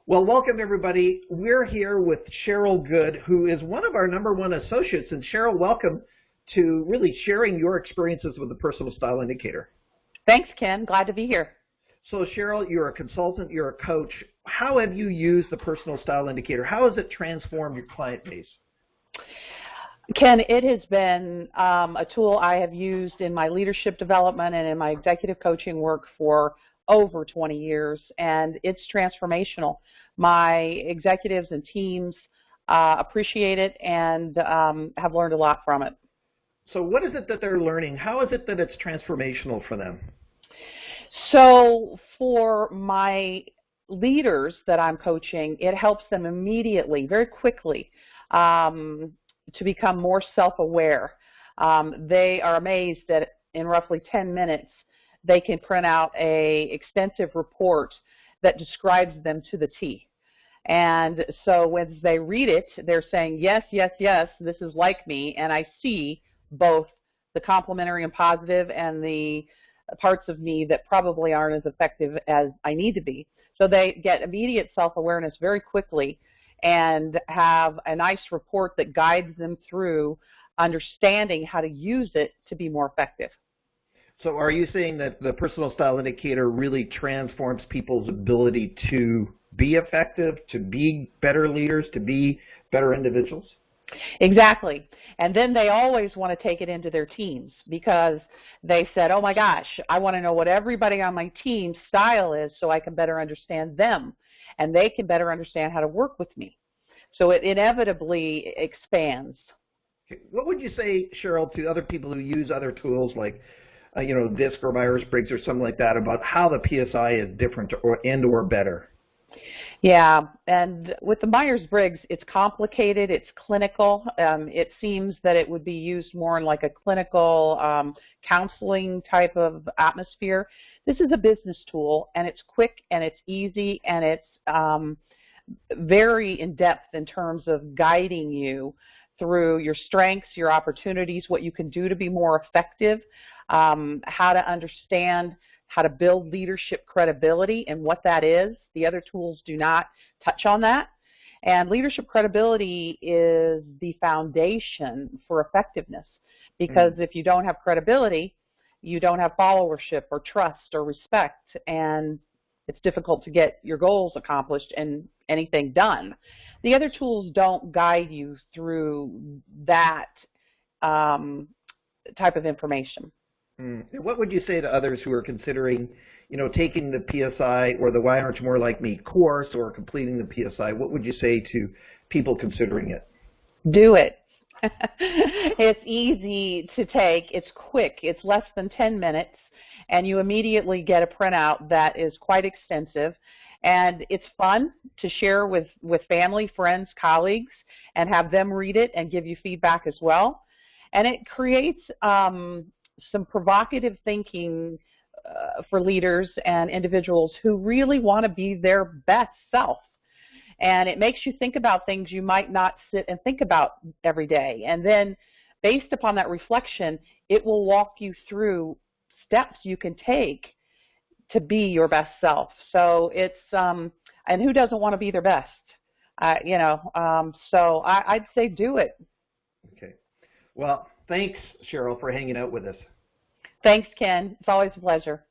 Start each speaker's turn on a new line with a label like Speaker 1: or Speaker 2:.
Speaker 1: Well, welcome everybody. We're here with Cheryl Good, who is one of our #1 associates. And Cheryl, welcome to really sharing your experiences with the Personal Style Indicator.
Speaker 2: Thanks, Ken. Glad to be here.
Speaker 1: So Cheryl, you're a consultant, you're a coach. How have you used the Personal Style Indicator? How has it transformed your client base?
Speaker 2: Ken, it has been a tool I have used in my leadership development and in my executive coaching work for over 20 years, and it's transformational. My executives and teams appreciate it and have learned a lot from it.
Speaker 1: So what is it that they're learning? How is it that it's transformational for them?
Speaker 2: So for my leaders that I'm coaching, it helps them immediately, very quickly, to become more self-aware. They are amazed that in roughly 10 minutes, they can print out an extensive report that describes them to the T. And so when they read it, they're saying, yes, yes, yes, this is like me, and I see both the complimentary and positive and the parts of me that probably aren't as effective as I need to be. So they get immediate self-awareness very quickly and have a nice report that guides them through understanding how to use it to be more effective.
Speaker 1: So are you saying that the Personal Style Indicator really transforms people's ability to be effective, to be better leaders, to be better individuals?
Speaker 2: Exactly. And then they always want to take it into their teams because they said, oh my gosh, I want to know what everybody on my team's style is so I can better understand them and they can better understand how to work with me. So it inevitably expands.
Speaker 1: What would you say, Cheryl, to other people who use other tools like DISC or Myers-Briggs or something like that about how the PSI is different or better?
Speaker 2: Yeah, and with the Myers-Briggs, it's complicated, it's clinical. It seems that it would be used more in like a clinical counseling type of atmosphere. This is a business tool, and it's quick, and it's easy, and it's very in-depth in terms of guiding you through your strengths, your opportunities, what you can do to be more effective, how to understand how to build leadership credibility and what that is. The other tools do not touch on that. And leadership credibility is the foundation for effectiveness because if you don't have credibility, you don't have followership or trust or respect, and it's difficult to get your goals accomplished and anything done. The other tools don't guide you through that type of information.
Speaker 1: What would you say to others who are considering, taking the PSI or the Why Aren't You More Like Me course or completing the PSI? What would you say to people considering it?
Speaker 2: Do it. It's easy to take. It's quick. It's less than 10 minutes, and you immediately get a printout that is quite extensive. And it's fun to share with family, friends, colleagues, and have them read it and give you feedback as well. And it creates some provocative thinking for leaders and individuals who really want to be their best self. And it makes you think about things you might not sit and think about every day. And then based upon that reflection, it will walk you through steps you can take to be your best self. So it's, and who doesn't want to be their best? So I'd say do it.
Speaker 1: Okay. Well, thanks, Cheryl, for hanging out with us.
Speaker 2: Thanks, Ken. It's always a pleasure.